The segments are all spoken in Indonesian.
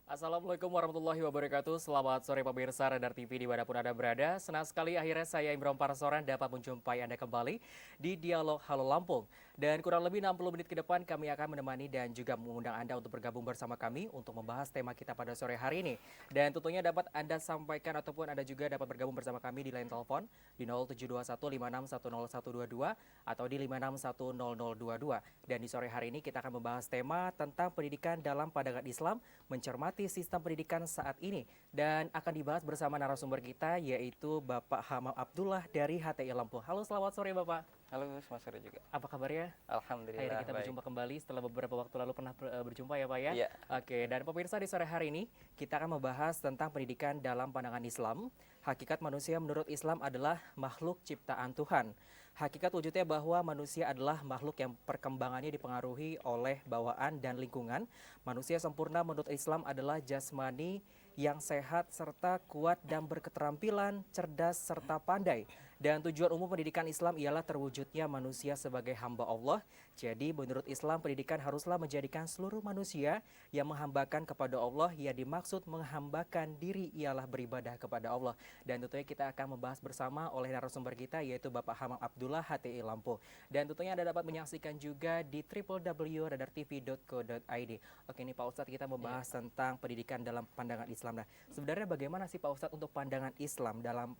Assalamualaikum warahmatullahi wabarakatuh. Selamat sore pemirsa Radar TV dimanapun Anda berada. Senang sekali akhirnya saya Imron Parasoran dapat menjumpai Anda kembali di Dialog Halo Lampung. Dan kurang lebih 60 menit ke depan kami akan menemani dan juga mengundang Anda untuk bergabung bersama kami untuk membahas tema kita pada sore hari ini. Dan tentunya dapat Anda sampaikan ataupun Anda juga dapat bergabung bersama kami di line telepon di 0721561022 atau di 56100022. Dan di sore hari ini kita akan membahas tema tentang pendidikan dalam pandangan Islam mencermati sistem pendidikan saat ini dan akan dibahas bersama narasumber kita yaitu Bapak Hamam Abdullah dari HTI Lampung. Halo, selamat sore Bapak. Halo, selamat sore juga. Apa kabarnya? Akhirnya Alhamdulillah kita baik. berjumpa kembali setelah beberapa waktu lalu pernah berjumpa ya Pak ya. Iya. Oke, dan pemirsa di sore hari ini kita akan membahas tentang pendidikan dalam pandangan Islam. Hakikat manusia menurut Islam adalah makhluk ciptaan Tuhan. Hakikat wujudnya bahwa manusia adalah makhluk yang perkembangannya dipengaruhi oleh bawaan dan lingkungan. Manusia sempurna menurut Islam adalah jasmani yang sehat serta kuat dan berketerampilan, cerdas serta pandai. Dan tujuan umum pendidikan Islam ialah terwujudnya manusia sebagai hamba Allah. Jadi menurut Islam pendidikan haruslah menjadikan seluruh manusia yang menghambakan kepada Allah. Yang dimaksud menghambakan diri ialah beribadah kepada Allah. Dan tentunya kita akan membahas bersama oleh narasumber kita yaitu Bapak Hamam Abdullah HTI Lampung. Dan tentunya Anda dapat menyaksikan juga di www.radartv.co.id. Oke, ini Pak Ustadz kita membahas tentang pendidikan dalam pandangan Islam. Nah, sebenarnya bagaimana sih Pak Ustadz untuk pandangan Islam dalam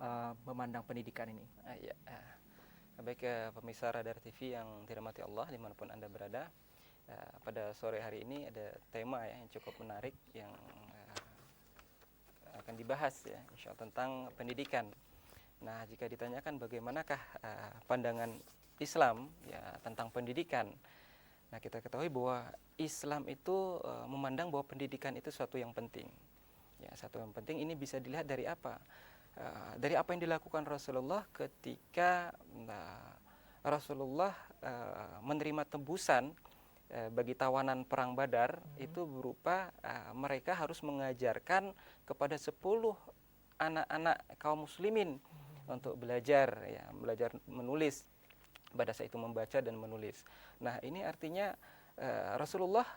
memandang pendidikan ini? Iya. Baik, pemirsa Radar TV yang dirahmati Allah dimanapun Anda berada. Pada sore hari ini ada tema ya yang cukup menarik yang akan dibahas ya, insya Allah tentang pendidikan. Nah, jika ditanyakan bagaimanakah pandangan Islam ya tentang pendidikan. Nah, kita ketahui bahwa Islam itu memandang bahwa pendidikan itu suatu yang penting. Ya, satu yang penting ini bisa dilihat dari apa? Dari apa yang dilakukan Rasulullah ketika Rasulullah menerima tebusan bagi tawanan perang Badar. Itu berupa mereka harus mengajarkan kepada 10 anak-anak kaum muslimin untuk belajar ya, belajar menulis, pada saat itu membaca dan menulis. Nah, ini artinya Rasulullah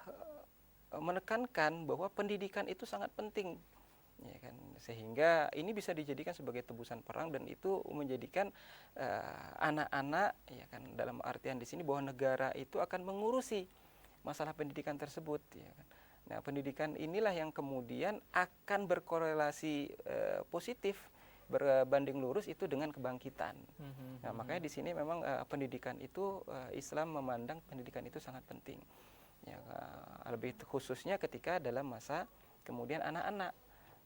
menekankan bahwa pendidikan itu sangat penting. Ya kan, sehingga ini bisa dijadikan sebagai tebusan perang dan itu menjadikan anak-anak ya kan, dalam artian di sini bahwa negara itu akan mengurusi masalah pendidikan tersebut ya kan. Nah, pendidikan inilah yang kemudian akan berkorelasi positif berbanding lurus itu dengan kebangkitan. Nah, makanya di sini memang pendidikan itu Islam memandang pendidikan itu sangat penting. Ya, lebih khususnya ketika dalam masa kemudian anak-anak.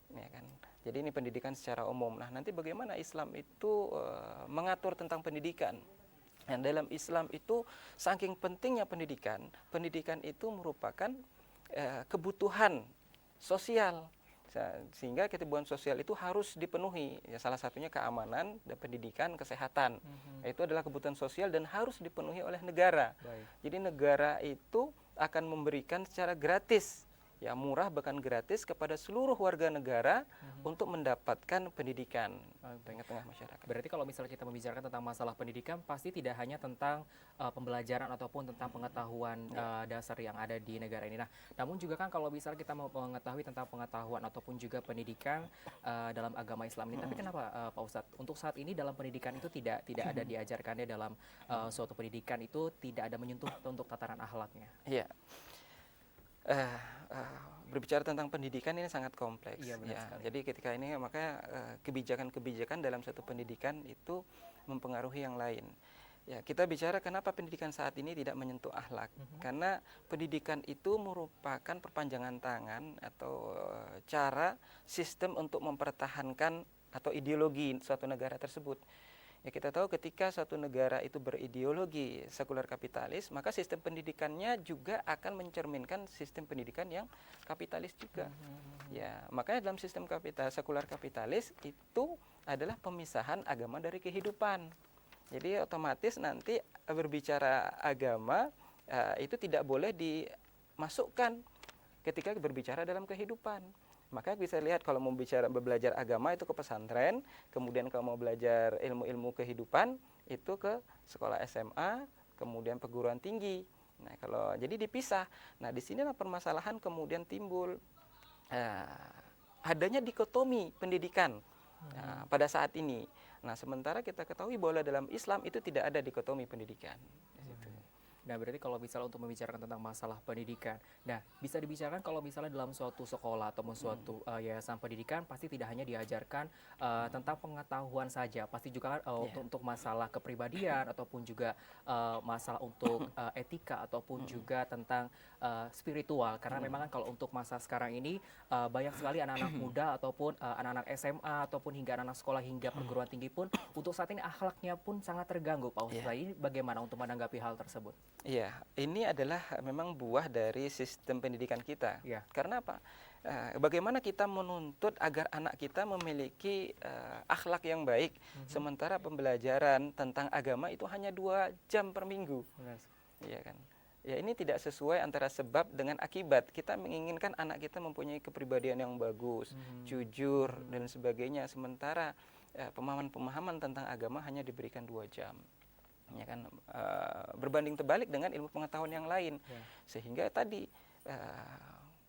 Ya kan. Jadi ini pendidikan secara umum. Nah, nanti bagaimana Islam itu mengatur tentang pendidikan? Nah, dalam Islam itu saking pentingnya pendidikan, pendidikan itu merupakan kebutuhan sosial. Sehingga kebutuhan sosial itu harus dipenuhi. Ya, salah satunya keamanan, dan pendidikan, kesehatan. Itu adalah kebutuhan sosial dan harus dipenuhi oleh negara. Baik. Jadi negara itu akan memberikan secara gratis, ya murah bahkan gratis kepada seluruh warga negara untuk mendapatkan pendidikan di tengah-tengah masyarakat. Berarti kalau misalnya kita membicarakan tentang masalah pendidikan pasti tidak hanya tentang pembelajaran ataupun tentang pengetahuan dasar yang ada di negara ini. Nah, namun juga kan kalau misalnya kita mau mengetahui tentang pengetahuan ataupun juga pendidikan dalam agama Islam ini, tapi kenapa Pak Ustadz untuk saat ini dalam pendidikan itu tidak ada diajarkannya dalam suatu pendidikan itu tidak ada menyentuh untuk tataran akhlaknya? Iya. Berbicara tentang pendidikan ini sangat kompleks. Iya, benar Ya, sekali. jadi ketika ini makanya kebijakan-kebijakan dalam satu pendidikan itu mempengaruhi yang lain. Ya, kita bicara kenapa pendidikan saat ini tidak menyentuh akhlak. Karena pendidikan itu merupakan perpanjangan tangan atau cara sistem untuk mempertahankan atau ideologi suatu negara tersebut. Ya, kita tahu ketika suatu negara itu berideologi sekuler kapitalis, maka sistem pendidikannya juga akan mencerminkan sistem pendidikan yang kapitalis juga. Ya, makanya dalam sistem sekuler kapitalis itu adalah pemisahan agama dari kehidupan. Jadi otomatis nanti berbicara agama itu tidak boleh dimasukkan ketika berbicara dalam kehidupan. Maka bisa lihat kalau mau belajar agama itu ke pesantren, kemudian kalau mau belajar ilmu-ilmu kehidupan itu ke sekolah SMA, kemudian perguruan tinggi. Nah, jadi dipisah. Nah, di sinilah permasalahan kemudian timbul. adanya dikotomi pendidikan pada saat ini. Nah, sementara kita ketahui bahwa dalam Islam itu tidak ada dikotomi pendidikan. Nah, berarti kalau misalnya untuk membicarakan tentang masalah pendidikan, nah bisa dibicarakan kalau misalnya dalam suatu sekolah ataupun suatu yayasan pendidikan pasti tidak hanya diajarkan tentang pengetahuan saja, pasti juga kan untuk masalah kepribadian ataupun juga masalah untuk etika ataupun juga tentang spiritual. Karena memang kan kalau untuk masa sekarang ini banyak sekali anak-anak muda ataupun anak-anak SMA ataupun hingga anak-anak sekolah hingga perguruan tinggi pun untuk saat ini akhlaknya pun sangat terganggu, Pak Ustadz. Ini bagaimana untuk menanggapi hal tersebut? Iya, ini adalah memang buah dari sistem pendidikan kita. Iya. Karena apa? Bagaimana kita menuntut agar anak kita memiliki akhlak yang baik, sementara pembelajaran tentang agama itu hanya 2 jam per minggu. Iya kan? Ya, ini tidak sesuai antara sebab dengan akibat. Kita menginginkan anak kita mempunyai kepribadian yang bagus, jujur dan sebagainya. Sementara pemahaman-pemahaman tentang agama hanya diberikan 2 jam. Ya kan, berbanding terbalik dengan ilmu pengetahuan yang lain, sehingga tadi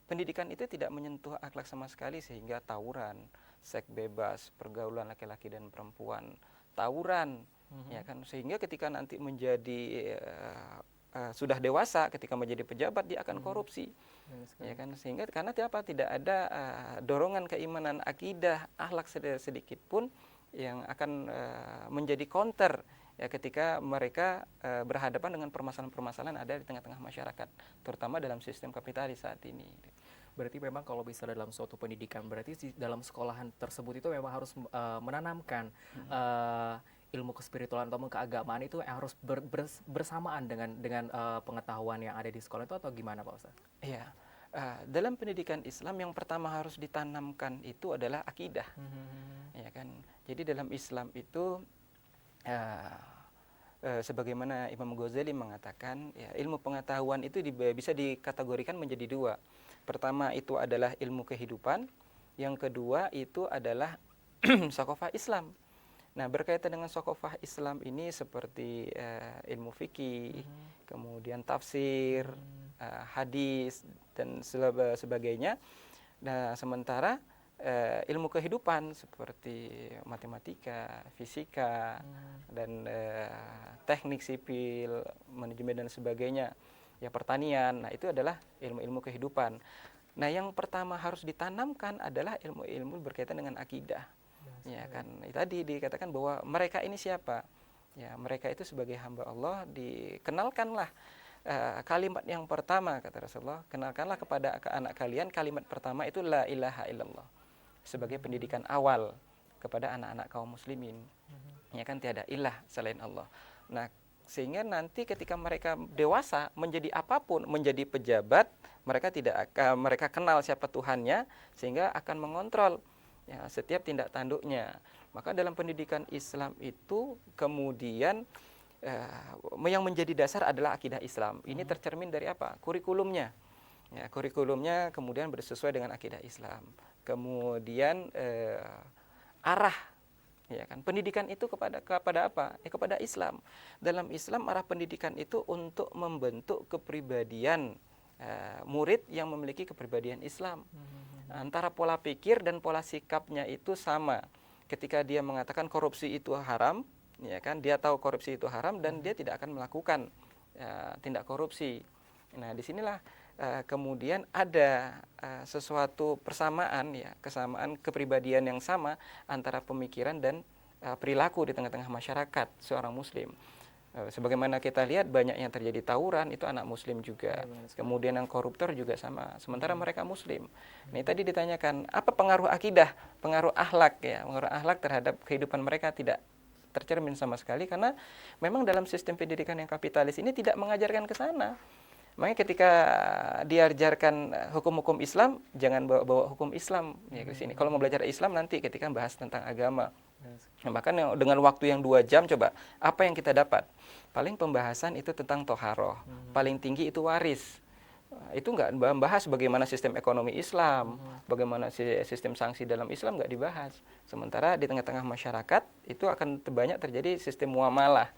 pendidikan itu tidak menyentuh akhlak sama sekali, sehingga tawuran, seks bebas, pergaulan laki-laki dan perempuan, tawuran, ya kan, sehingga ketika nanti menjadi sudah dewasa, ketika menjadi pejabat dia akan korupsi, ya kan, sehingga karena tidak ada dorongan keimanan, akidah, akhlak sedikit pun yang akan menjadi counter ya ketika mereka berhadapan dengan permasalahan-permasalahan ada di tengah-tengah masyarakat, terutama dalam sistem kapitalis saat ini. Berarti memang kalau bisa dalam suatu pendidikan, berarti dalam sekolahan tersebut itu memang harus menanamkan ilmu kespiritualan atau keagamaan itu yang harus bersamaan dengan pengetahuan yang ada di sekolah itu, atau gimana, Pak Ustadz? Iya. Dalam pendidikan Islam yang pertama harus ditanamkan itu adalah akidah, ya kan. Jadi dalam Islam itu sebagaimana Imam Ghazali mengatakan, ya, ilmu pengetahuan itu bisa dikategorikan menjadi 2. Pertama itu adalah ilmu kehidupan, yang kedua itu adalah saqafah Islam. Nah, berkaitan dengan saqafah Islam ini seperti ilmu fikih, kemudian tafsir, hadis dan sebagainya. Nah, sementara ilmu kehidupan seperti matematika, fisika, dan teknik sipil, manajemen dan sebagainya, ya pertanian. Nah, itu adalah ilmu-ilmu kehidupan. Nah, yang pertama harus ditanamkan adalah ilmu-ilmu berkaitan dengan akidah. Ya kan, tadi dikatakan bahwa mereka ini siapa? Ya, mereka itu sebagai hamba Allah, dikenalkanlah kalimat yang pertama, kata Rasulullah, kenalkanlah kepada anak kalian kalimat pertama itu la ilaha illallah, sebagai pendidikan awal kepada anak-anak kaum muslimin. Ya kan, tiada ilah selain Allah. Nah, sehingga nanti ketika mereka dewasa menjadi apapun, menjadi pejabat, mereka kenal siapa Tuhannya, sehingga akan mengontrol ya setiap tindak tanduknya. Maka dalam pendidikan Islam itu kemudian yang menjadi dasar adalah akidah Islam. Ini tercermin dari apa? Kurikulumnya. Ya, kurikulumnya kemudian bersesuai dengan akidah Islam. Kemudian arah, ya kan, pendidikan itu kepada apa? Ya, kepada Islam. Dalam Islam arah pendidikan itu untuk membentuk kepribadian murid yang memiliki kepribadian Islam. Antara pola pikir dan pola sikapnya itu sama. Ketika dia mengatakan korupsi itu haram, ya kan, dia tahu korupsi itu haram dan dia tidak akan melakukan tindak korupsi. Nah, disinilah kemudian ada sesuatu persamaan, ya, kesamaan kepribadian yang sama antara pemikiran dan perilaku di tengah-tengah masyarakat seorang muslim. Sebagaimana kita lihat banyak yang terjadi tawuran itu anak muslim juga. Kemudian yang koruptor juga sama, sementara mereka muslim. Ini tadi ditanyakan apa pengaruh akidah, pengaruh akhlak, ya, pengaruh akhlak terhadap kehidupan mereka tidak tercermin sama sekali, karena memang dalam sistem pendidikan yang kapitalis ini tidak mengajarkan ke sana. Makanya ketika diajarkan hukum-hukum Islam, jangan bawa hukum Islam ya ke sini. Kalau mau belajar Islam nanti ketika bahas tentang agama. Nah, bahkan dengan waktu yang 2 jam, coba apa yang kita dapat? Paling pembahasan itu tentang toharoh, paling tinggi itu waris. Itu nggak membahas bagaimana sistem ekonomi Islam, bagaimana sistem sanksi dalam Islam, nggak dibahas. Sementara di tengah-tengah masyarakat itu akan banyak terjadi sistem muamalah.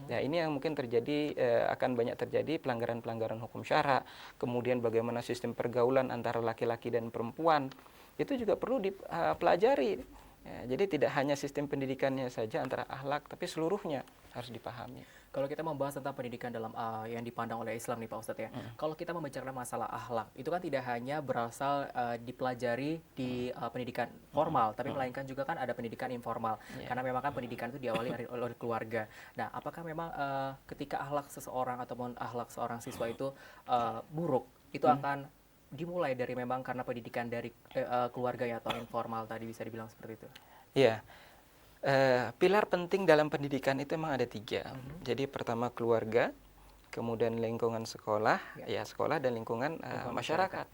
Ya, ini yang mungkin terjadi, akan banyak terjadi pelanggaran-pelanggaran hukum syara. Kemudian bagaimana sistem pergaulan antara laki-laki dan perempuan itu juga perlu dipelajari. Ya, jadi tidak hanya sistem pendidikannya saja antara akhlak, tapi seluruhnya harus dipahami. Kalau kita membahas tentang pendidikan dalam yang dipandang oleh Islam nih Pak Ustadz ya. Kalau kita membicarakan masalah akhlak, itu kan tidak hanya berasal dipelajari di pendidikan formal, tapi melainkan juga kan ada pendidikan informal. Ya. Karena memang kan pendidikan itu diawali oleh keluarga. Nah, apakah memang ketika akhlak seseorang ataupun akhlak seorang siswa itu buruk, itu akan dimulai dari memang karena pendidikan dari keluarga ya atau informal tadi bisa dibilang seperti itu. Iya. Pilar penting dalam pendidikan itu memang ada 3. Jadi pertama keluarga, kemudian lingkungan sekolah, ya sekolah dan lingkungan masyarakat.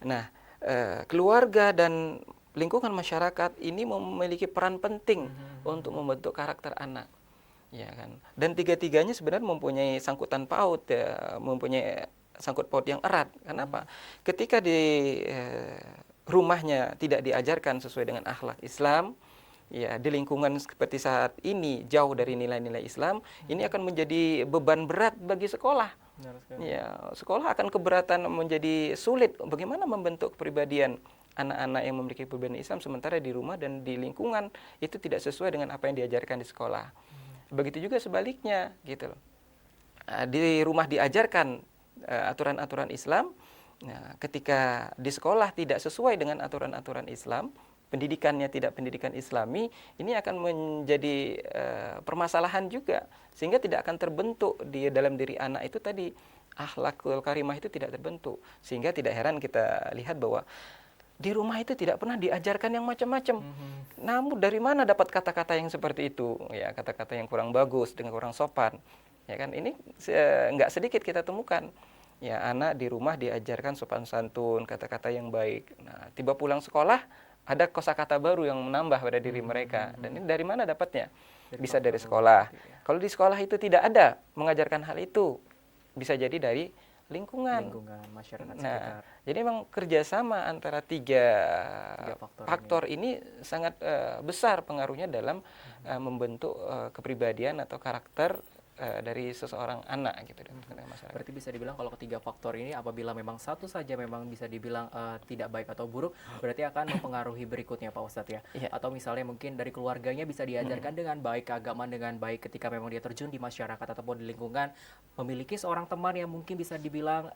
Nah, keluarga dan lingkungan masyarakat ini memiliki peran penting untuk membentuk karakter anak, ya kan. Dan 3-tiganya sebenarnya mempunyai sangkutan paut, ya, mempunyai sangkut paut yang erat. Kenapa? Ketika di rumahnya tidak diajarkan sesuai dengan akhlak Islam, ya di lingkungan seperti saat ini jauh dari nilai-nilai Islam, ini akan menjadi beban berat bagi sekolah. Ya, sekolah akan keberatan, menjadi sulit bagaimana membentuk kepribadian anak-anak yang memiliki kepribadian Islam sementara di rumah dan di lingkungan itu tidak sesuai dengan apa yang diajarkan di sekolah. Begitu juga sebaliknya, gitu loh. Di rumah diajarkan aturan-aturan Islam, nah, ketika di sekolah tidak sesuai dengan aturan-aturan Islam, pendidikannya tidak pendidikan Islami, ini akan menjadi permasalahan juga, sehingga tidak akan terbentuk di dalam diri anak itu tadi, akhlakul karimah itu tidak terbentuk, sehingga tidak heran kita lihat bahwa di rumah itu tidak pernah diajarkan yang macam-macam. Namun dari mana dapat kata-kata yang seperti itu, ya kata-kata yang kurang bagus dengan kurang sopan, ya kan, ini nggak sedikit kita temukan. Ya, anak di rumah diajarkan sopan santun, kata-kata yang baik. Nah, tiba pulang sekolah ada kosakata baru yang menambah pada diri mereka. Dan ini dari mana dapatnya? Bisa dari sekolah. Kalau di sekolah itu tidak ada mengajarkan hal itu, bisa jadi dari lingkungan masyarakat nah, sekitar. jadi memang kerjasama antara tiga faktor ini sangat besar pengaruhnya dalam membentuk kepribadian atau karakter dari seseorang anak gitu dan masyarakat. Berarti bisa dibilang kalau ketiga faktor ini apabila memang satu saja memang bisa dibilang tidak baik atau buruk, berarti akan mempengaruhi berikutnya Pak Ustadz ya. Atau misalnya mungkin dari keluarganya bisa diajarkan dengan baik, keagamaan dengan baik, ketika memang dia terjun di masyarakat ataupun di lingkungan, memiliki seorang teman yang mungkin bisa dibilang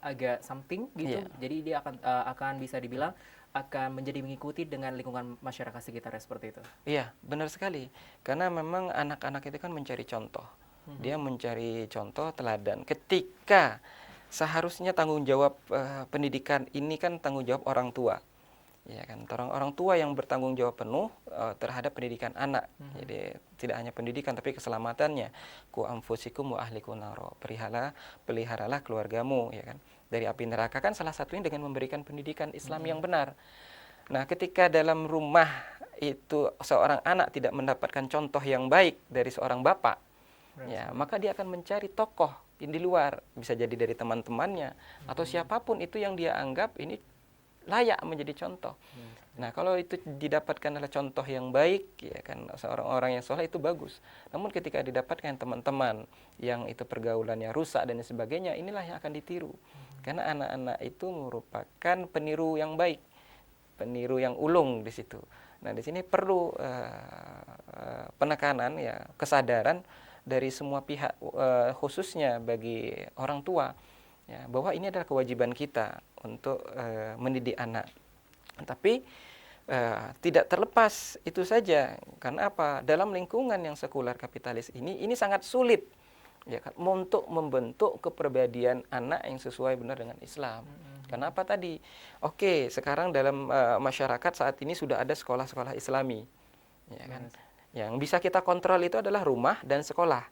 agak something gitu, jadi dia akan bisa dibilang akan menjadi mengikuti dengan lingkungan masyarakat sekitarnya seperti itu. Iya, benar sekali. Karena memang anak-anak itu kan mencari contoh. Dia mencari contoh teladan. Ketika seharusnya tanggung jawab pendidikan ini kan tanggung jawab orang tua. Ya kan, orang tua yang bertanggung jawab penuh terhadap pendidikan anak. Jadi tidak hanya pendidikan tapi keselamatannya. Ku anfusikum wa ahlikum naro. Peliharalah keluargamu, ya kan. Dari api neraka kan salah satunya dengan memberikan pendidikan Islam yang benar. Nah, ketika dalam rumah itu seorang anak tidak mendapatkan contoh yang baik dari seorang bapak, ya, maka dia akan mencari tokoh di luar, bisa jadi dari teman-temannya atau siapapun itu yang dia anggap ini layak menjadi contoh. Nah, kalau itu didapatkan adalah contoh yang baik, ya kan, seorang orang yang soleh itu bagus. Namun ketika didapatkan teman-teman yang itu pergaulannya rusak dan sebagainya, inilah yang akan ditiru. Karena anak-anak itu merupakan peniru yang baik, peniru yang ulung di situ. Nah, di sini perlu penekanan, ya, kesadaran dari semua pihak, khususnya bagi orang tua, ya, bahwa ini adalah kewajiban kita untuk mendidik anak. Tapi tidak terlepas itu saja. Karena apa? Dalam lingkungan yang sekuler kapitalis ini sangat sulit, ya kan, untuk membentuk kepribadian anak yang sesuai benar dengan Islam. Kenapa tadi? Oke, sekarang dalam masyarakat saat ini sudah ada sekolah-sekolah Islami, ya kan. Yang bisa kita kontrol itu adalah rumah dan sekolah.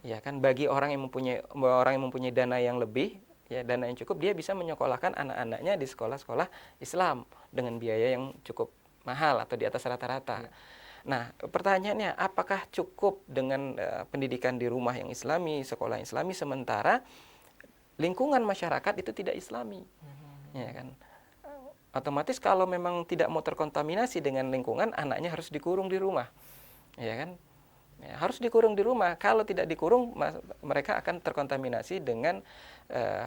Ya kan, bagi orang yang mempunyai dana yang lebih, ya, dana yang cukup, dia bisa menyekolahkan anak-anaknya di sekolah-sekolah Islam dengan biaya yang cukup mahal atau di atas rata-rata. Nah, pertanyaannya, apakah cukup dengan pendidikan di rumah yang Islami, sekolah Islami, sementara lingkungan masyarakat itu tidak Islami, ya kan? Otomatis kalau memang tidak mau terkontaminasi dengan lingkungan, anaknya harus dikurung di rumah, ya kan? Ya, harus dikurung di rumah. Kalau tidak dikurung, mereka akan terkontaminasi dengan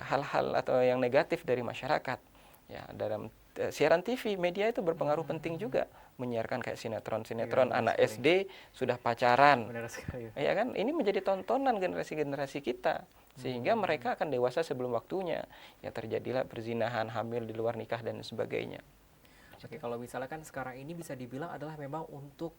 hal-hal atau yang negatif dari masyarakat. Ya, dalam siaran TV, media itu berpengaruh penting juga, menyiarkan kayak sinetron-sinetron Iya, anak sekali. SD sudah pacaran. Benar sekali. Ya kan, ini menjadi tontonan generasi-generasi kita, sehingga mereka akan dewasa sebelum waktunya. Ya, terjadilah perzinahan, hamil di luar nikah dan sebagainya. Oke, kalau misalnya kan sekarang ini bisa dibilang adalah memang untuk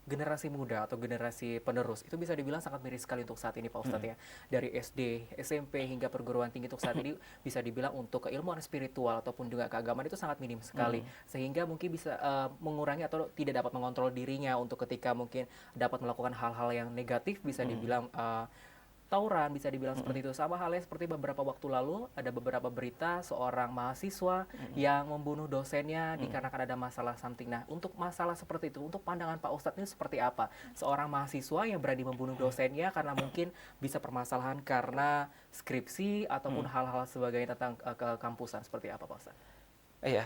generasi muda atau generasi penerus, itu bisa dibilang sangat miris sekali untuk saat ini Pak Ustadz ya. Dari SD, SMP hingga perguruan tinggi untuk saat ini bisa dibilang untuk keilmuan spiritual ataupun juga keagamaan itu sangat minim sekali. Sehingga mungkin bisa mengurangi atau tidak dapat mengontrol dirinya untuk ketika mungkin dapat melakukan hal-hal yang negatif, bisa dibilang tawuran, bisa dibilang seperti itu. Sama halnya seperti beberapa waktu lalu ada beberapa berita seorang mahasiswa yang membunuh dosennya dikarenakan ada masalah something. Nah, untuk masalah seperti itu, untuk pandangan Pak Ustadz ini seperti apa? Seorang mahasiswa yang berani membunuh dosennya karena mungkin bisa permasalahan karena skripsi ataupun hal-hal sebagainya tentang kekampusan, seperti apa Pak Ustadz? Iya,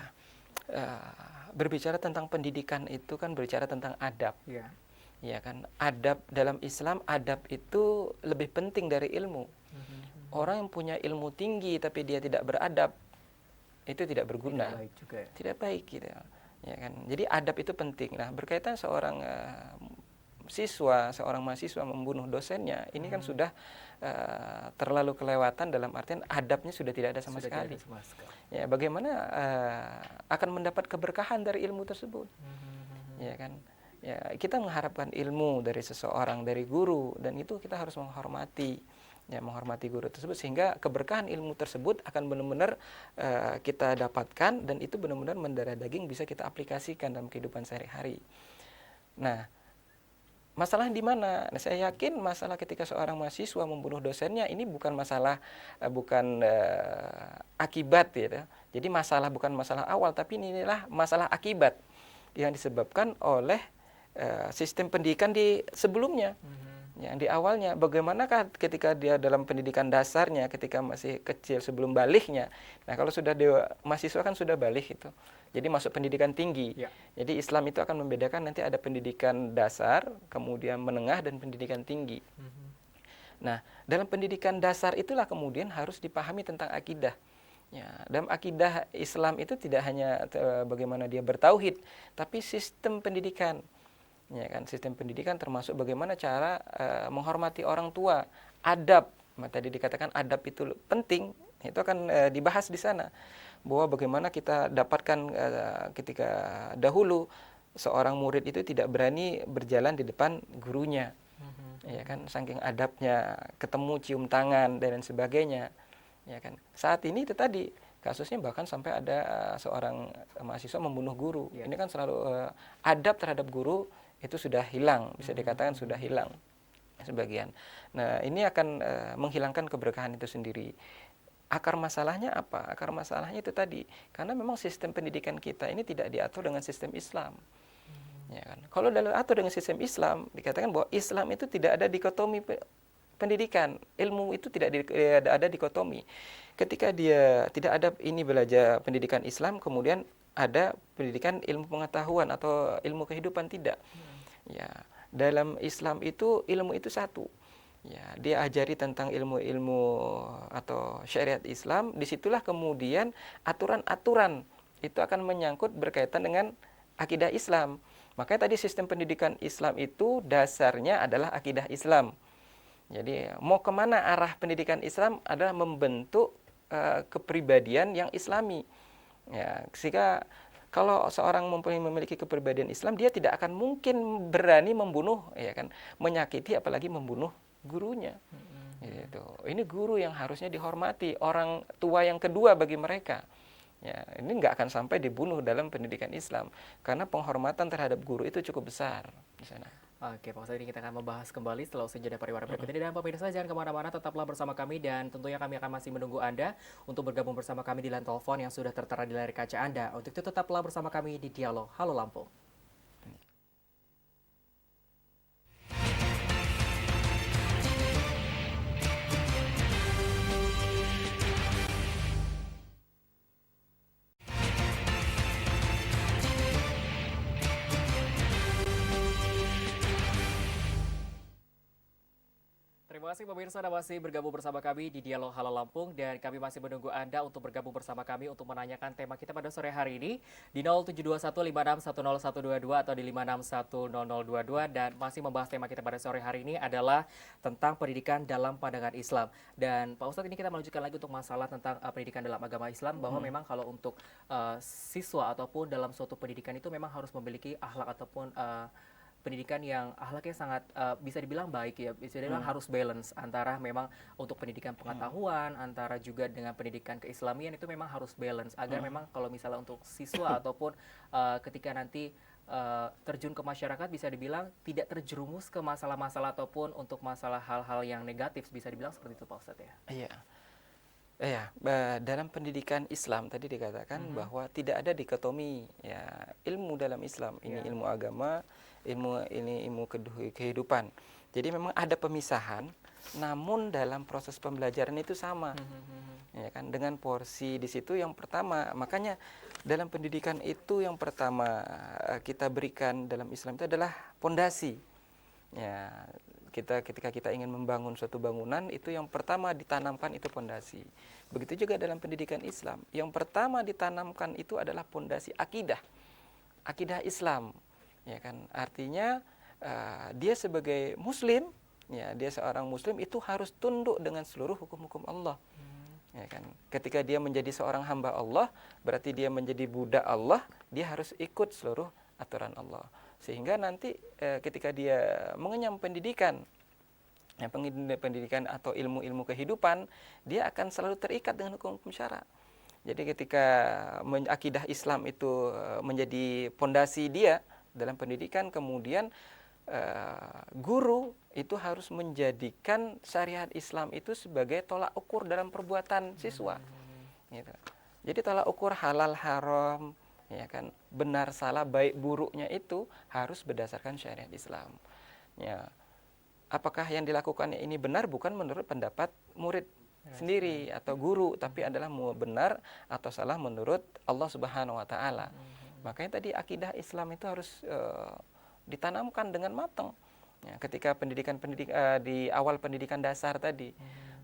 berbicara tentang pendidikan itu kan berbicara tentang adab. Iya. Ya kan, adab dalam Islam, adab itu lebih penting dari ilmu. Orang yang punya ilmu tinggi tapi dia tidak beradab, itu tidak berguna. Tidak baik juga ya. Tidak baik gitu. Ya kan. Jadi adab itu penting. Nah, berkaitan seorang seorang mahasiswa membunuh dosennya, ini kan sudah terlalu kelewatan, dalam artian adabnya sudah tidak ada sama Sudah sekali. tidak ada sama sekali. Ya, bagaimana akan mendapat keberkahan dari ilmu tersebut? Ya kan. Ya, kita mengharapkan ilmu dari seseorang, dari guru, dan itu kita harus menghormati, ya, menghormati guru tersebut, sehingga keberkahan ilmu tersebut akan benar-benar kita dapatkan, dan itu benar-benar mendarah daging bisa kita aplikasikan dalam kehidupan sehari-hari. Nah, masalah di mana? Nah, saya yakin masalah ketika seorang mahasiswa membunuh dosennya ini bukan masalah akibat, ya. Jadi masalah bukan masalah awal, tapi inilah masalah akibat yang disebabkan oleh sistem pendidikan di sebelumnya, yang di awalnya. Bagaimanakah ketika dia dalam pendidikan dasarnya, ketika masih kecil sebelum baliknya. Nah, kalau sudah mahasiswa kan sudah balik itu, jadi masuk pendidikan tinggi. Ya. Jadi Islam itu akan membedakan, nanti ada pendidikan dasar, kemudian menengah, dan pendidikan tinggi. Nah, dalam pendidikan dasar itulah kemudian harus dipahami tentang akidah. Ya, dalam akidah Islam itu tidak hanya bagaimana dia bertauhid, tapi sistem pendidikan. Ya kan, sistem pendidikan termasuk bagaimana cara menghormati orang tua, adab. Tadi dikatakan adab itu penting, itu akan dibahas di sana, bahwa bagaimana kita dapatkan ketika dahulu seorang murid itu tidak berani berjalan di depan gurunya, ya kan, saking adabnya, ketemu cium tangan dan lain sebagainya, ya kan. Saat ini itu tadi kasusnya bahkan sampai ada seorang mahasiswa membunuh guru. Ini kan selalu adab terhadap guru itu sudah hilang, bisa dikatakan sudah hilang sebagian. Nah, ini akan menghilangkan keberkahan itu sendiri. Akar masalahnya apa? Akar masalahnya itu tadi, karena memang sistem pendidikan kita ini tidak diatur dengan sistem Islam. Ya kan? Kalau diatur dengan sistem Islam, dikatakan bahwa Islam itu tidak ada dikotomi pendidikan, ilmu itu tidak ada dikotomi. Ketika dia tidak ada ini belajar pendidikan Islam, kemudian ada pendidikan ilmu pengetahuan atau ilmu kehidupan, tidak. Ya, dalam Islam itu ilmu itu satu. Ya, dia ajari tentang ilmu-ilmu atau syariat Islam. Disitulah kemudian aturan-aturan itu akan menyangkut berkaitan dengan akidah Islam. Makanya tadi sistem pendidikan Islam itu dasarnya adalah akidah Islam. Jadi mau kemana arah pendidikan Islam adalah membentuk kepribadian yang Islami. Ya, sehingga kalau seorang memiliki kepribadian Islam, dia tidak akan mungkin berani membunuh, ya kan, menyakiti, apalagi membunuh gurunya. Gitu. Ini guru yang harusnya dihormati, orang tua yang kedua bagi mereka. Ya, ini nggak akan sampai dibunuh dalam pendidikan Islam, karena penghormatan terhadap guru itu cukup besar di sana. Oke, Pak Ustadz, ini kita akan membahas kembali setelah usaha jeda pariwara berikut ini. Dan pemirsa, jangan kemana-mana, tetaplah bersama kami. Dan tentunya kami akan masih menunggu Anda untuk bergabung bersama kami di line telepon yang sudah tertera di layar kaca Anda. Untuk itu tetaplah bersama kami di Dialog Halo Lampung. Terima kasih pemirsa Anda masih bergabung bersama kami di Dialog Halal Lampung dan kami masih menunggu Anda untuk bergabung bersama kami untuk menanyakan tema kita pada sore hari ini di 0721561022 atau di 5610022 dan masih membahas tema kita pada sore hari ini adalah tentang pendidikan dalam pandangan Islam. Dan Pak Ustadz, ini kita melanjutkan lagi untuk masalah tentang pendidikan dalam agama Islam bahwa memang kalau untuk siswa ataupun dalam suatu pendidikan itu memang harus memiliki akhlak ataupun pendidikan yang akhlaknya sangat bisa dibilang baik ya, bisa dibilang harus balance antara memang untuk pendidikan pengetahuan antara juga dengan pendidikan keislamian itu memang harus balance agar memang kalau misalnya untuk siswa ataupun ketika nanti terjun ke masyarakat bisa dibilang tidak terjerumus ke masalah-masalah ataupun untuk masalah hal-hal yang negatif, bisa dibilang seperti itu Pak Ustadz ya. Iya. Iya, dalam pendidikan Islam tadi dikatakan bahwa tidak ada dikotomi ya ilmu dalam Islam. Ini ilmu agama, ilmu kehidupan. Jadi memang ada pemisahan, namun dalam proses pembelajaran itu sama. Ya kan, dengan porsi di situ yang pertama. Makanya dalam pendidikan itu yang pertama kita berikan dalam Islam itu adalah pondasi. Ya, ketika kita ingin membangun suatu bangunan itu yang pertama ditanamkan itu pondasi. Begitu juga dalam pendidikan Islam, yang pertama ditanamkan itu adalah pondasi akidah Islam, ya kan. Artinya dia sebagai Muslim, ya dia seorang Muslim itu harus tunduk dengan seluruh hukum-hukum Allah, ya kan. Ketika dia menjadi seorang hamba Allah, berarti dia menjadi budak Allah, dia harus ikut seluruh aturan Allah. Sehingga nanti ketika dia mengenyam pendidikan atau ilmu-ilmu kehidupan, dia akan selalu terikat dengan hukum-hukum syara. Jadi ketika akidah Islam itu menjadi pondasi dia dalam pendidikan, kemudian guru itu harus menjadikan syariat Islam itu sebagai tolak ukur dalam perbuatan siswa. Gitu. Jadi tolak ukur halal haram, ya kan, benar salah baik buruknya itu harus berdasarkan syariat Islam. Ya, apakah yang dilakukannya ini benar bukan menurut pendapat murid sendiri atau guru, tapi adalah benar atau salah menurut Allah Subhanahu wa taala. Makanya tadi akidah Islam itu harus ditanamkan dengan matang. Ya, ketika di awal pendidikan dasar tadi.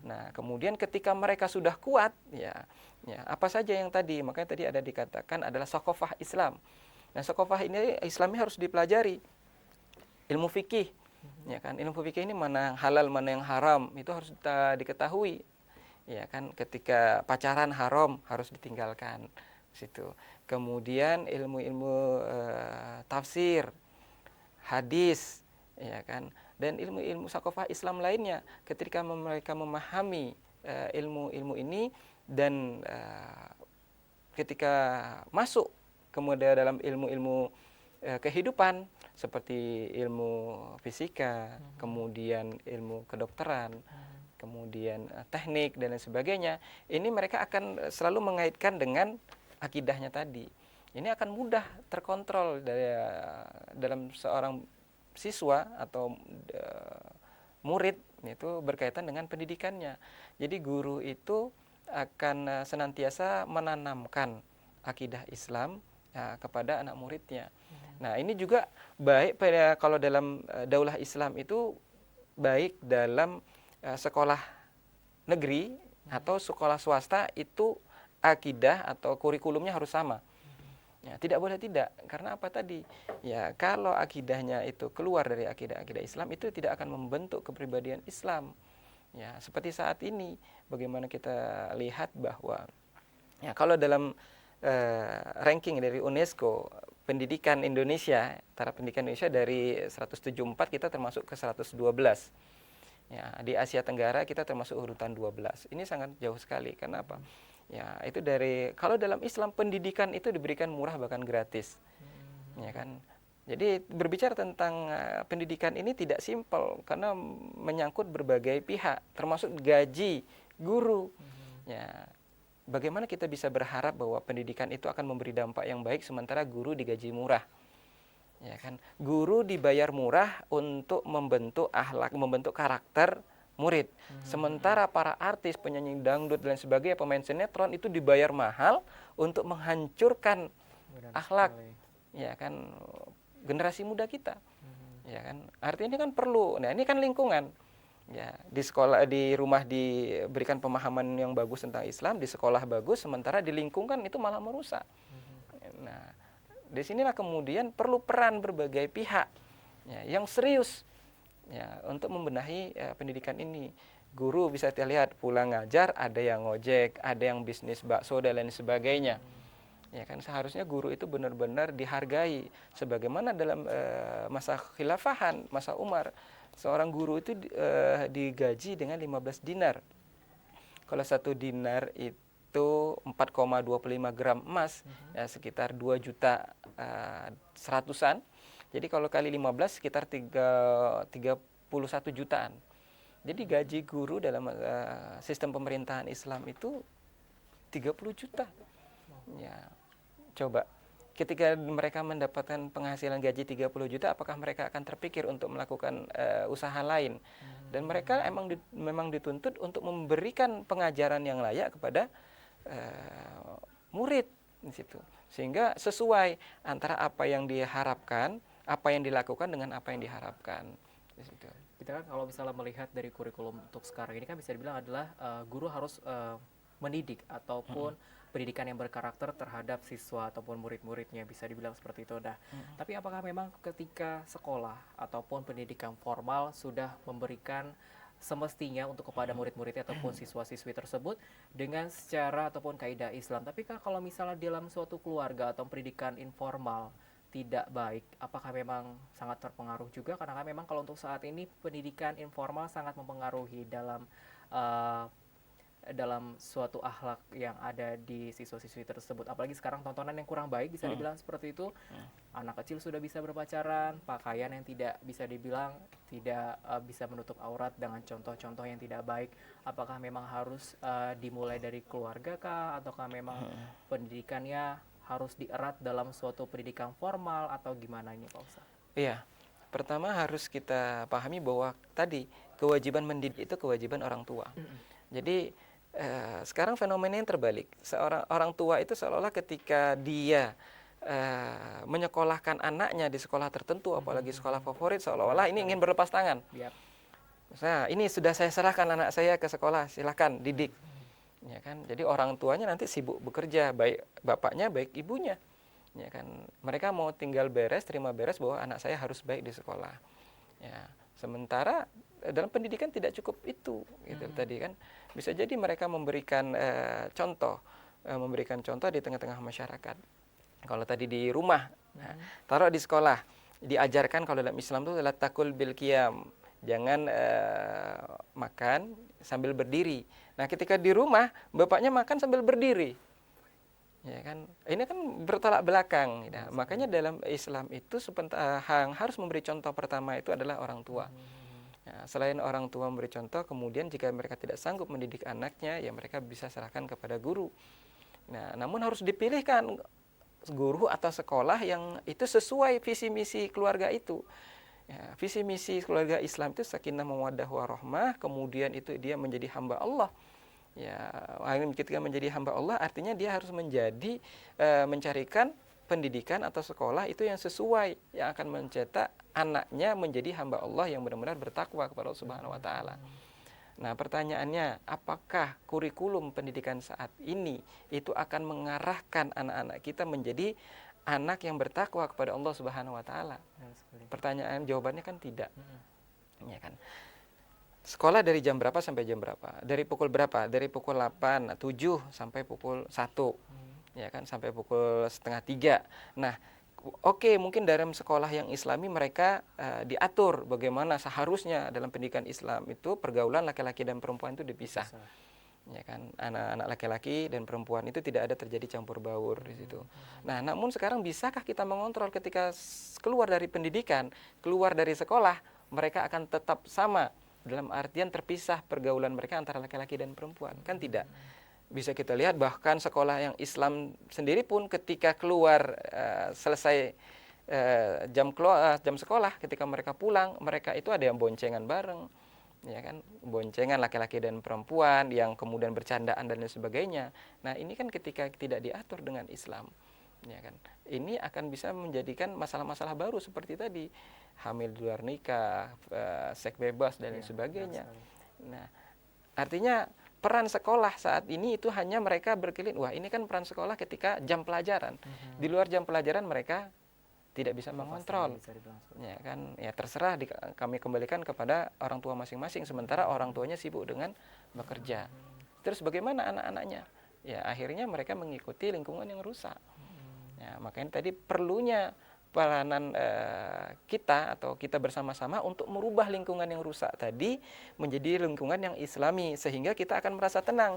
Nah, kemudian ketika mereka sudah kuat, ya apa saja yang tadi, makanya tadi ada dikatakan adalah saqafah Islam. Nah, saqafah ini Islamnya harus dipelajari. Ilmu fikih, ya kan, ilmu fikih ini mana yang halal, mana yang haram, itu harus diketahui. Ya kan, ketika pacaran haram harus ditinggalkan situ. Kemudian ilmu-ilmu tafsir, hadis, ya kan, dan ilmu-ilmu saqafah Islam lainnya, ketika mereka memahami ilmu-ilmu ini dan ketika masuk kemudian dalam ilmu-ilmu kehidupan seperti ilmu fisika, kemudian ilmu kedokteran, kemudian teknik dan lain sebagainya, ini mereka akan selalu mengaitkan dengan akidahnya tadi. Ini akan mudah terkontrol dalam seorang siswa atau murid itu berkaitan dengan pendidikannya. Jadi guru itu akan senantiasa menanamkan akidah Islam kepada anak muridnya. Nah, ini juga baik kalau dalam daulah Islam itu baik dalam sekolah negeri atau sekolah swasta itu akidah atau kurikulumnya harus sama. Ya, tidak boleh tidak, karena apa tadi? Ya, kalau akidahnya itu keluar dari akidah Islam itu tidak akan membentuk kepribadian Islam. Ya, seperti saat ini bagaimana kita lihat bahwa ya kalau dalam ranking dari UNESCO pendidikan Indonesia, taraf pendidikan Indonesia dari 174 kita termasuk ke 112. Ya, di Asia Tenggara kita termasuk urutan 12. Ini sangat jauh sekali. Kenapa? Ya, itu kalau dalam Islam pendidikan itu diberikan murah bahkan gratis. Ya kan? Jadi berbicara tentang pendidikan ini tidak simpel karena menyangkut berbagai pihak, termasuk gaji guru. Ya, bagaimana kita bisa berharap bahwa pendidikan itu akan memberi dampak yang baik sementara guru digaji murah? Ya kan? Guru dibayar murah untuk membentuk akhlak, membentuk karakter murid. Sementara para artis, penyanyi dangdut dan sebagainya, pemain sinetron itu dibayar mahal untuk menghancurkan akhlak, ya kan, generasi muda kita. Ya kan? Artinya ini kan perlu. Nah, ini kan lingkungan. Ya, di sekolah, di rumah diberikan pemahaman yang bagus tentang Islam, di sekolah bagus, sementara di lingkungan itu malah merusak. Nah, disinilah kemudian perlu peran berbagai pihak ya, yang serius ya, untuk membenahi pendidikan ini. Guru bisa terlihat pulang ngajar, ada yang ngojek, ada yang bisnis bakso dan lain sebagainya. Ya kan, seharusnya guru itu benar-benar dihargai. Sebagaimana dalam masa khilafahan, masa Umar, seorang guru itu digaji dengan 15 dinar. Kalau 1 dinar itu 4,25 gram emas, ya sekitar 2 juta seratusan. Jadi kalau kali 15 sekitar 31 jutaan. Jadi gaji guru dalam sistem pemerintahan Islam itu 30 juta. Ya, coba ketika mereka mendapatkan penghasilan gaji 30 juta, apakah mereka akan terpikir untuk melakukan usaha lain? Dan mereka memang dituntut untuk memberikan pengajaran yang layak kepada murid di situ. Sehingga sesuai antara apa yang diharapkan, apa yang dilakukan dengan apa yang diharapkan di situ. Kita kan kalau misalnya melihat dari kurikulum untuk sekarang ini kan bisa dibilang adalah guru harus mendidik ataupun pendidikan yang berkarakter terhadap siswa ataupun murid-muridnya, bisa dibilang seperti itu. Nah, tapi apakah memang ketika sekolah ataupun pendidikan formal sudah memberikan semestinya untuk kepada murid-muridnya ataupun siswa-siswi tersebut dengan secara ataupun kaidah Islam. Tapi kan kalau misalnya dalam suatu keluarga atau pendidikan informal tidak baik, apakah memang sangat terpengaruh juga? Karena kan memang kalau untuk saat ini pendidikan informal sangat mempengaruhi dalam suatu akhlak yang ada di siswa-siswi tersebut. Apalagi sekarang tontonan yang kurang baik bisa dibilang seperti itu. Anak kecil sudah bisa berpacaran, pakaian yang tidak bisa dibilang tidak bisa menutup aurat dengan contoh-contoh yang tidak baik. Apakah memang harus dimulai dari keluarga kah, ataukah memang pendidikannya harus dierat dalam suatu pendidikan formal atau gimana ini Pak Ustaz? Iya, pertama harus kita pahami bahwa tadi kewajiban mendidik itu kewajiban orang tua. Jadi sekarang fenomena yang terbalik. Seorang orang tua itu seolah-olah ketika dia menyekolahkan anaknya di sekolah tertentu, apalagi sekolah favorit, seolah-olah ini ingin berlepas tangan. Nah, ini sudah saya serahkan anak saya ke sekolah, silakan didik. Ya kan? Jadi orang tuanya nanti sibuk bekerja, baik bapaknya, baik ibunya. Ya kan? Mereka mau tinggal beres, terima beres bahwa anak saya harus baik di sekolah. Ya, sementara dalam pendidikan tidak cukup itu, gitu tadi kan. Bisa jadi mereka memberikan contoh di tengah-tengah masyarakat. Kalau tadi di rumah, taruh di sekolah, diajarkan kalau dalam Islam itu adalah takul bil qiyam, jangan makan sambil berdiri. Nah, ketika di rumah bapaknya makan sambil berdiri, ya kan, ini kan bertolak belakang. Nah, makanya dalam Islam itu harus memberi contoh pertama itu adalah orang tua. Nah, selain orang tua memberi contoh, kemudian jika mereka tidak sanggup mendidik anaknya, ya mereka bisa serahkan kepada guru. Nah, namun harus dipilihkan guru atau sekolah yang itu sesuai visi misi keluarga itu. Ya, visi misi keluarga Islam itu sakinah mawaddah warahmah, kemudian itu dia menjadi hamba Allah. Ya, ketika menjadi hamba Allah artinya dia harus mencarikan pendidikan atau sekolah itu yang sesuai, yang akan mencetak anaknya menjadi hamba Allah yang benar-benar bertakwa kepada Allah Subhanahu wa taala. Nah, pertanyaannya, apakah kurikulum pendidikan saat ini itu akan mengarahkan anak-anak kita menjadi anak yang bertakwa kepada Allah Subhanahu wa taala? Jawabannya kan tidak. Ya kan? Sekolah dari jam berapa sampai jam berapa? Dari pukul berapa? Dari pukul 8, 7 sampai pukul 1. Ya kan, sampai pukul setengah 3. Nah, oke, mungkin dalam sekolah yang Islami mereka diatur bagaimana seharusnya dalam pendidikan Islam itu pergaulan laki-laki dan perempuan itu dipisah. Ya kan, anak-anak laki-laki dan perempuan itu tidak ada terjadi campur baur di situ. Nah, namun sekarang bisakah kita mengontrol ketika keluar dari pendidikan, keluar dari sekolah, mereka akan tetap sama dalam artian terpisah pergaulan mereka antara laki-laki dan perempuan? Kan tidak. Bisa kita lihat bahkan sekolah yang Islam sendiri pun ketika keluar selesai jam sekolah, ketika mereka pulang, mereka itu ada yang boncengan bareng, ya kan, boncengan laki-laki dan perempuan yang kemudian bercandaan dan lain sebagainya. Nah, ini kan ketika tidak diatur dengan Islam. ya kan. Ini akan bisa menjadikan masalah-masalah baru seperti tadi, hamil di luar nikah, seks bebas dan lain sebagainya. Nah, artinya peran sekolah saat ini itu hanya mereka berkeliling. Wah, ini kan peran sekolah ketika jam pelajaran. Di luar jam pelajaran mereka tidak bisa mengontrol. Ya kan, ya terserah kami kembalikan kepada orang tua masing-masing, sementara orang tuanya sibuk dengan bekerja. Terus bagaimana anak-anaknya? Ya akhirnya mereka mengikuti lingkungan yang rusak. Ya, makanya tadi perlunya peranan kita atau kita bersama-sama untuk merubah lingkungan yang rusak tadi menjadi lingkungan yang islami, sehingga kita akan merasa tenang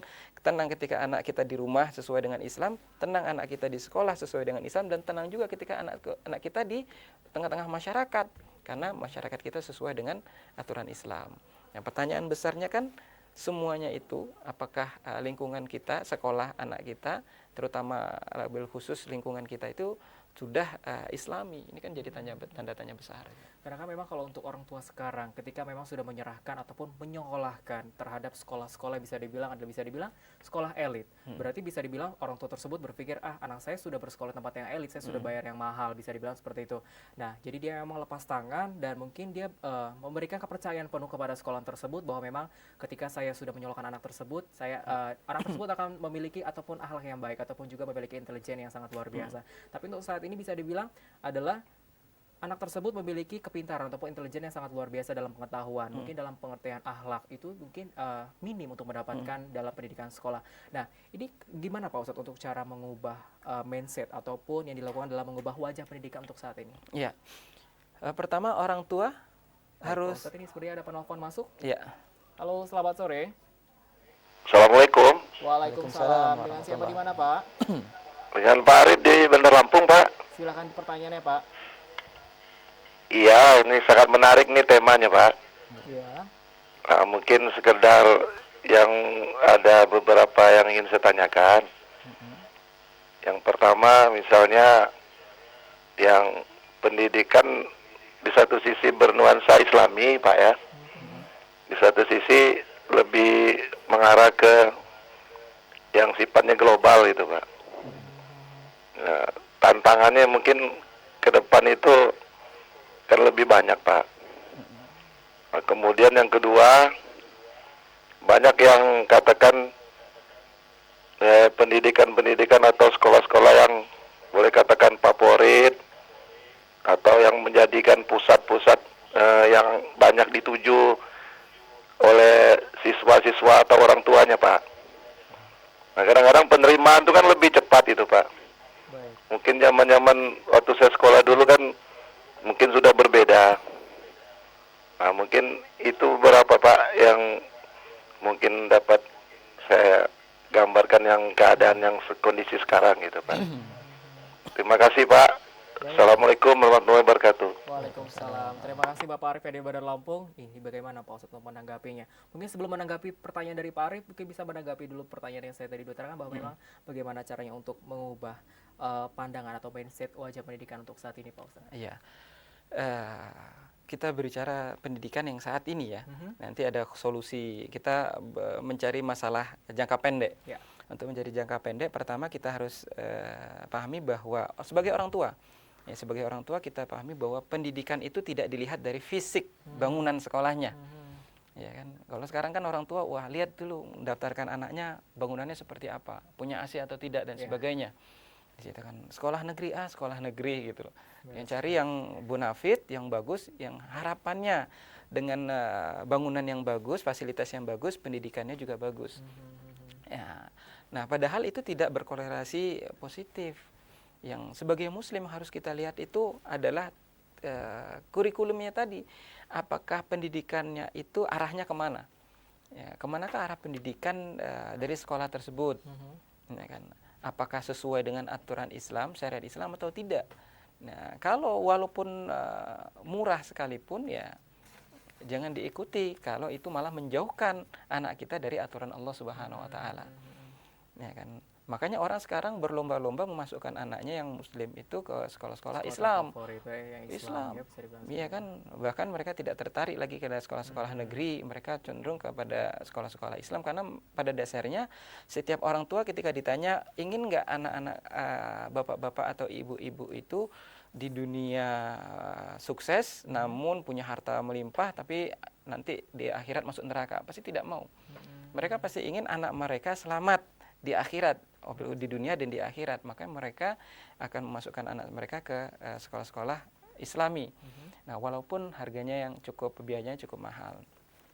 ketika anak kita di rumah sesuai dengan Islam, tenang anak kita di sekolah sesuai dengan Islam, dan tenang juga ketika anak kita di tengah-tengah masyarakat, karena masyarakat kita sesuai dengan aturan Islam. Yang pertanyaan besarnya kan semuanya itu, apakah lingkungan kita, sekolah anak kita, terutama label khusus lingkungan kita itu sudah islami? Ini kan jadi tanda tanya besar. Karena kan memang kalau untuk orang tua sekarang, ketika memang sudah menyerahkan ataupun menyekolahkan terhadap sekolah-sekolah bisa dibilang sekolah elit, berarti bisa dibilang orang tua tersebut berpikir, anak saya sudah bersekolah tempat yang elit, saya sudah bayar yang mahal, bisa dibilang seperti itu. Nah, jadi dia memang lepas tangan dan mungkin dia memberikan kepercayaan penuh kepada sekolah tersebut bahwa memang ketika saya sudah menyekolahkan anak tersebut, anak tersebut akan memiliki ataupun akhlak yang baik ataupun juga memiliki intelijen yang sangat luar biasa. Tapi untuk saat ini bisa dibilang adalah anak tersebut memiliki kepintaran ataupun intelijen yang sangat luar biasa dalam pengetahuan. Mungkin dalam pengertian akhlak itu mungkin minim untuk mendapatkan dalam pendidikan sekolah. Nah, ini gimana Pak Ustadz untuk cara mengubah mindset ataupun yang dilakukan dalam mengubah wajah pendidikan untuk saat ini? Ya, pertama orang tua harus. Pak Ustadz, ini sepertinya ada penelpon masuk. Ya. Halo, selamat sore. Assalamualaikum. Waalaikumsalam. Dengan siapa di mana Pak? Dengan Pak Arif di Bandar Lampung, Pak. Silakan pertanyaannya Pak. Iya, ini sangat menarik nih temanya, Pak. Iya. Nah, mungkin sekedar yang ada beberapa yang ingin saya tanyakan. Yang pertama, misalnya yang pendidikan di satu sisi bernuansa Islami, Pak ya. Di satu sisi lebih mengarah ke yang sifatnya global gitu, Pak. Nah, tantangannya mungkin ke depan itu kan lebih banyak, Pak. Nah, kemudian yang kedua, banyak yang katakan pendidikan-pendidikan atau sekolah-sekolah yang boleh katakan favorit atau yang menjadikan pusat-pusat yang banyak dituju oleh siswa-siswa atau orang tuanya, Pak. Nah, kadang-kadang penerimaan itu kan lebih cepat itu, Pak. Baik. Mungkin zaman-zaman waktu saya sekolah dulu kan mungkin sudah berbeda. Nah, mungkin itu berapa, Pak, yang mungkin dapat saya gambarkan yang keadaan yang kondisi sekarang gitu, Pak. Terima kasih, Pak. Assalamualaikum warahmatullahi wabarakatuh. Waalaikumsalam. Terima kasih Bapak Arif dari Bandar Lampung. Ini bagaimana Pak Ustadz menanggapinya? Mungkin sebelum menanggapi pertanyaan dari Pak Arif, mungkin bisa menanggapi dulu pertanyaan yang saya tadi utarakan bahwa memang bagaimana caranya untuk mengubah pandangan atau mindset wajah pendidikan untuk saat ini Pak Ustadz. Iya. Kita berbicara pendidikan yang saat ini ya. Nanti ada solusi, kita mencari masalah jangka pendek. Ya. Untuk mencari jangka pendek, pertama kita harus pahami bahwa sebagai orang tua, sebagai orang tua kita pahami bahwa pendidikan itu tidak dilihat dari fisik bangunan sekolahnya. Ya kan, kalau sekarang kan orang tua, wah lihat dulu daftarkan anaknya bangunannya seperti apa, punya AC atau tidak dan sebagainya. Di situ kan sekolah negeri A, sekolah negeri gitu loh. Yang cari yang bonafit, yang bagus, yang harapannya dengan bangunan yang bagus, fasilitas yang bagus, pendidikannya juga bagus. Ya. Nah, padahal itu tidak berkorelasi positif. Yang sebagai muslim harus kita lihat itu adalah kurikulumnya tadi. Apakah pendidikannya itu arahnya kemana? Ya, kemanakah arah pendidikan dari sekolah tersebut? Ya kan? Apakah sesuai dengan aturan Islam, syariat Islam atau tidak? Nah, kalau walaupun murah sekalipun ya jangan diikuti kalau itu malah menjauhkan anak kita dari aturan Allah Subhanahu wa taala. Ya kan? Makanya orang sekarang berlomba-lomba memasukkan anaknya yang muslim itu ke sekolah-sekolah Sekolah Islam. favorit yang Islam. ya, bisa dibilang Iya seperti kan, bahkan mereka tidak tertarik lagi ke sekolah-sekolah negeri, mereka cenderung kepada sekolah-sekolah Islam karena pada dasarnya setiap orang tua ketika ditanya ingin nggak anak-anak bapak-bapak atau ibu-ibu itu di dunia sukses namun punya harta melimpah tapi nanti di akhirat masuk neraka, pasti tidak mau. Mereka pasti ingin anak mereka selamat di akhirat, di dunia dan di akhirat. Maka mereka akan memasukkan anak mereka ke sekolah-sekolah Islami. Nah, walaupun harganya yang biayanya cukup mahal.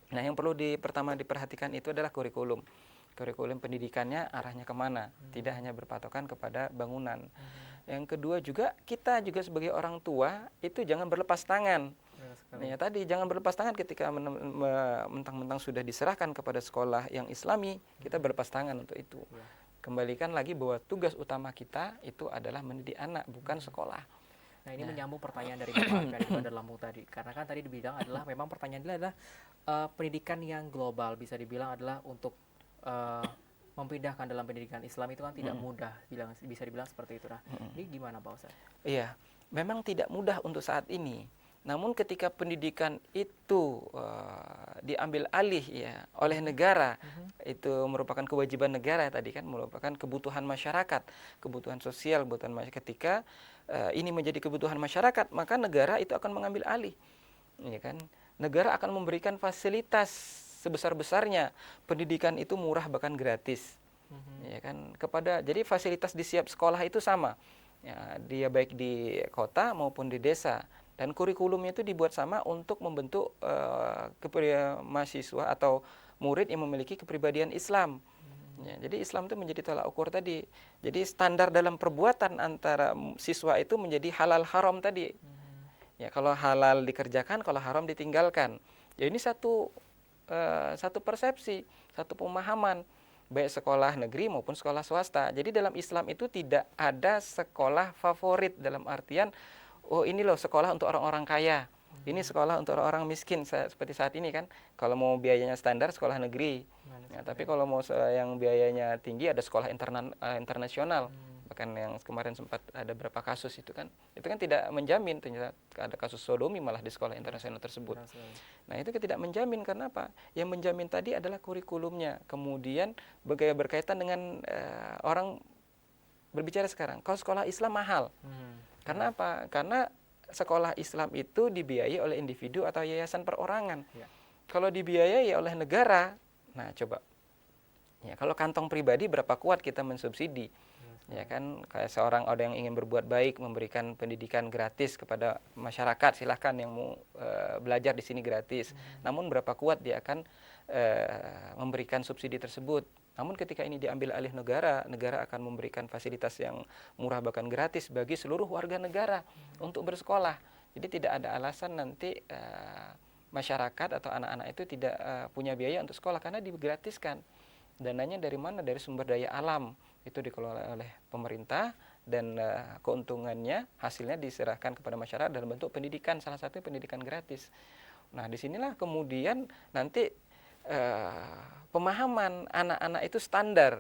Nah, yang perlu pertama diperhatikan itu adalah kurikulum. Kurikulum pendidikannya arahnya kemana, tidak hanya berpatokan kepada bangunan. Yang kedua juga, kita juga sebagai orang tua itu jangan berlepas tangan. Ya, tadi jangan berlepas tangan ketika mentang-mentang sudah diserahkan kepada sekolah yang Islami, kita berlepas tangan untuk itu. Kembalikan lagi bahwa tugas utama kita itu adalah mendidik anak, bukan sekolah. Nah, ini menyambung pertanyaan dari Bapak Bandar Lampung tadi. Karena kan tadi dibilang adalah memang pertanyaannya adalah pendidikan yang global, bisa dibilang adalah untuk memindahkan dalam pendidikan Islam itu kan tidak mudah, bisa dibilang seperti itu. Nah, ini gimana Pak Ustadz? Iya, memang tidak mudah untuk saat ini. Namun ketika pendidikan itu diambil alih ya oleh negara, itu merupakan kewajiban negara tadi kan, merupakan kebutuhan masyarakat, kebutuhan sosial, kebutuhan masyarakat. Ketika ini menjadi kebutuhan masyarakat, maka negara itu akan mengambil alih. Ya kan? Negara akan memberikan fasilitas sebesar-besarnya, pendidikan itu murah bahkan gratis. Ya kan? Jadi fasilitas di setiap sekolah itu sama. Ya, dia baik di kota maupun di desa. Dan kurikulumnya itu dibuat sama untuk membentuk mahasiswa atau murid yang memiliki kepribadian Islam. Ya, jadi Islam itu menjadi tolak ukur tadi. Jadi standar dalam perbuatan antara siswa itu menjadi halal haram tadi. Ya, kalau halal dikerjakan, kalau haram ditinggalkan. Ya, ini satu persepsi, satu pemahaman baik sekolah negeri maupun sekolah swasta. Jadi dalam Islam itu tidak ada sekolah favorit dalam artian oh ini loh sekolah untuk orang-orang kaya, ini sekolah untuk orang-orang miskin seperti saat ini kan. Kalau mau biayanya standar sekolah negeri, tapi kalau mau yang biayanya tinggi ada sekolah internasional. Bahkan yang kemarin sempat ada beberapa kasus itu kan tidak menjamin, ternyata ada kasus sodomi malah di sekolah internasional tersebut. Nah itu tidak menjamin, karena apa? Yang menjamin tadi adalah kurikulumnya. Kemudian berkaitan dengan orang berbicara sekarang, kalau sekolah Islam mahal. Karena apa? Karena sekolah Islam itu dibiayai oleh individu atau yayasan perorangan. Kalau dibiayai oleh negara, nah coba. Ya, kalau kantong pribadi berapa kuat kita mensubsidi? Ya kan, kayak seorang ada yang ingin berbuat baik, memberikan pendidikan gratis kepada masyarakat, silahkan yang mau belajar di sini gratis. Namun berapa kuat dia akan memberikan subsidi tersebut? Namun ketika ini diambil alih negara, negara akan memberikan fasilitas yang murah bahkan gratis bagi seluruh warga negara untuk bersekolah. Jadi tidak ada alasan nanti masyarakat atau anak-anak itu tidak punya biaya untuk sekolah karena digratiskan. Dananya dari mana? Dari sumber daya alam. Itu dikelola oleh pemerintah dan keuntungannya, hasilnya diserahkan kepada masyarakat dalam bentuk pendidikan, salah satunya pendidikan gratis. Nah, disinilah kemudian nanti pemahaman anak-anak itu standar,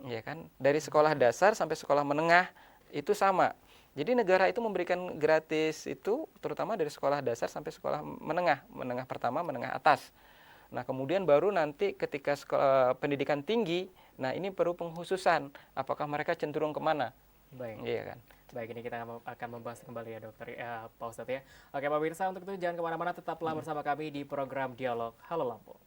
ya kan, dari sekolah dasar sampai sekolah menengah itu sama. Jadi negara itu memberikan gratis itu terutama dari sekolah dasar sampai sekolah menengah, menengah pertama, menengah atas. Nah kemudian baru nanti ketika pendidikan tinggi, nah ini perlu pengkhususan, apakah mereka cenderung kemana? Baik. Iya kan. Baik, ini kita akan membahas kembali ya dokter, Pak Ustadz ya. Oke Pak Pemirsa, untuk itu jangan kemana-mana, tetaplah bersama kami di program Dialog Halo Lampung.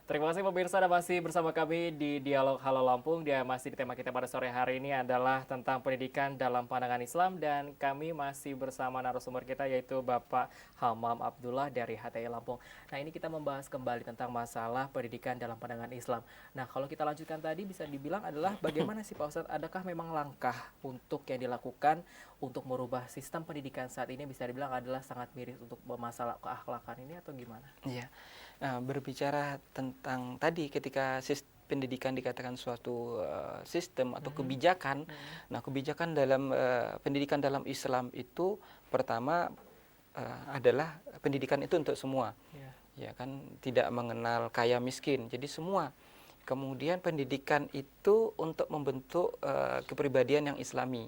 Terima kasih pemirsa, Anda masih bersama kami di Dialog Halo Lampung. Dia masih di tema kita pada sore hari ini adalah tentang pendidikan dalam pandangan Islam, dan kami masih bersama narasumber kita yaitu Bapak Hamam Abdullah dari HTI Lampung. Nah, ini kita membahas kembali tentang masalah pendidikan dalam pandangan Islam. Nah, kalau kita lanjutkan tadi bisa dibilang adalah bagaimana sih Pak Ustadz, adakah memang langkah untuk yang dilakukan untuk merubah sistem pendidikan saat ini bisa dibilang adalah sangat miris untuk masalah keakhlakan ini atau gimana? Iya. Nah, berbicara tentang tadi ketika pendidikan dikatakan suatu sistem atau kebijakan. Nah, kebijakan dalam pendidikan dalam Islam itu pertama adalah pendidikan itu untuk semua. Ya kan, tidak mengenal kaya miskin. Jadi semua. Kemudian pendidikan itu untuk membentuk kepribadian yang Islami.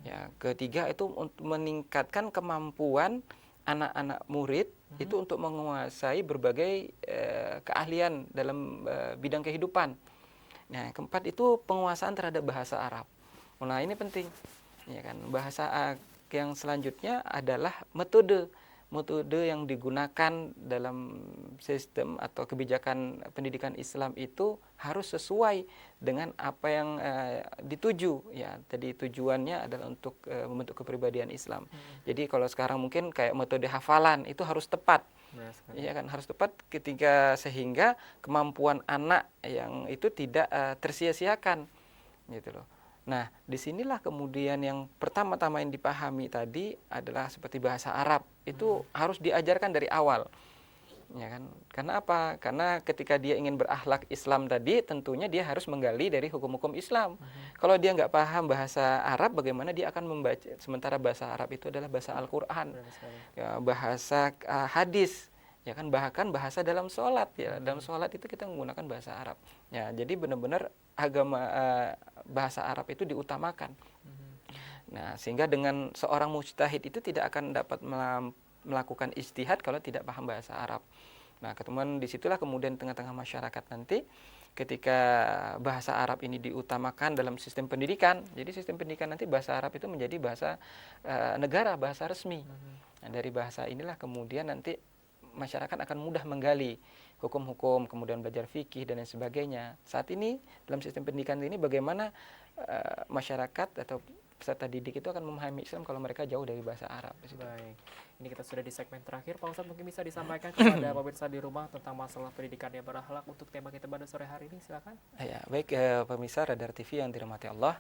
Ya, ketiga itu untuk meningkatkan kemampuan anak-anak murid itu untuk menguasai berbagai keahlian dalam bidang kehidupan. Nah, keempat itu penguasaan terhadap bahasa Arab. Nah, ini penting. Ya kan, yang selanjutnya adalah metode yang digunakan dalam sistem atau kebijakan pendidikan Islam itu harus sesuai dengan apa yang dituju. Ya, tadi tujuannya adalah untuk membentuk kepribadian Islam. Jadi kalau sekarang mungkin kayak metode hafalan itu harus tepat. Iya kan, harus tepat sehingga kemampuan anak yang itu tidak tersia-siakan gitu loh. Nah, disinilah kemudian yang pertama-tama yang dipahami tadi adalah seperti bahasa Arab. Itu harus diajarkan dari awal. Ya kan? Karena apa? Karena ketika dia ingin berakhlak Islam tadi, tentunya dia harus menggali dari hukum-hukum Islam. Kalau dia nggak paham bahasa Arab, bagaimana dia akan membaca? Sementara bahasa Arab itu adalah bahasa Al-Quran, ya, bahasa hadis. Ya kan, bahkan bahasa dalam sholat, ya dalam sholat itu kita menggunakan bahasa Arab. Ya, jadi benar-benar bahasa Arab itu diutamakan. Nah, sehingga dengan seorang mujtahid itu tidak akan dapat melakukan ijtihad kalau tidak paham bahasa Arab. Nah, kemudian disitulah kemudian tengah-tengah masyarakat nanti ketika bahasa Arab ini diutamakan dalam sistem pendidikan, jadi sistem pendidikan nanti bahasa Arab itu menjadi bahasa negara, bahasa resmi. Nah, dari bahasa inilah kemudian nanti masyarakat akan mudah menggali hukum-hukum, kemudian belajar fikih dan lain sebagainya. Saat ini dalam sistem pendidikan ini bagaimana masyarakat atau peserta didik itu akan memahami Islam kalau mereka jauh dari bahasa Arab. Baik, ini kita sudah di segmen terakhir. Pak Ustadz mungkin bisa disampaikan kepada pemirsa di rumah tentang masalah pendidikan yang berakhlak untuk tema kita pada sore hari ini, silakan. Ya, baik pemirsa Radar TV yang dirahmati Allah.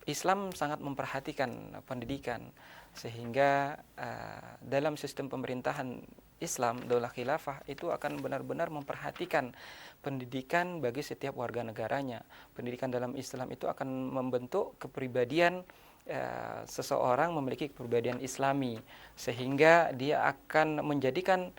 Islam sangat memperhatikan pendidikan sehingga dalam sistem pemerintahan Islam, Daulah Khilafah itu akan benar-benar memperhatikan pendidikan bagi setiap warga negaranya. Pendidikan dalam Islam itu akan membentuk kepribadian seseorang memiliki kepribadian Islami sehingga dia akan menjadikan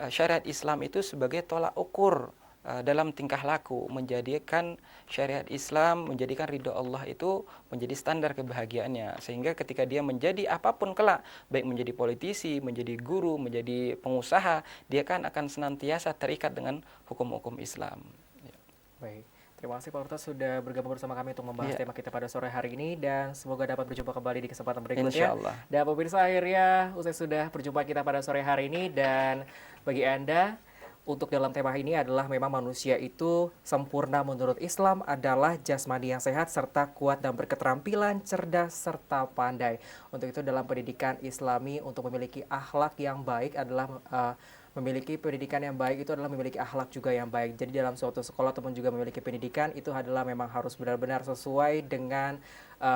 syariat Islam itu sebagai tolak ukur dalam tingkah laku, menjadikan syariat Islam, menjadikan ridho Allah itu menjadi standar kebahagiaannya. Sehingga ketika dia menjadi apapun kelak, baik menjadi politisi, menjadi guru, menjadi pengusaha, dia kan akan senantiasa terikat dengan hukum-hukum Islam. Ya. Baik, terima kasih Pak Ustadz sudah bergabung bersama kami untuk membahas tema kita pada sore hari ini, dan semoga dapat berjumpa kembali di kesempatan berikutnya. Insyaallah. Dan pemirsa, akhirnya usai sudah berjumpa kita pada sore hari ini, dan bagi Anda untuk dalam tema ini adalah memang manusia itu sempurna menurut Islam adalah jasmani yang sehat serta kuat dan berketerampilan, cerdas serta pandai. Untuk itu dalam pendidikan Islami untuk memiliki akhlak yang baik adalah memiliki pendidikan yang baik itu adalah memiliki akhlak juga yang baik. Jadi dalam suatu sekolah ataupun juga memiliki pendidikan itu adalah memang harus benar-benar sesuai dengan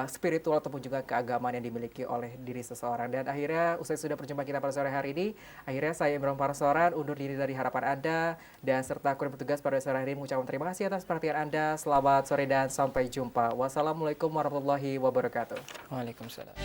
spiritual ataupun juga keagamaan yang dimiliki oleh diri seseorang. Dan akhirnya usai sudah berjumpa kita pada sore hari ini, akhirnya saya Imran Parsoran undur diri dari harapan Anda dan serta aku yang bertugas pada sore hari ini mengucapkan terima kasih atas perhatian Anda. Selamat sore dan sampai jumpa. Wassalamualaikum warahmatullahi wabarakatuh. Waalaikumsalam.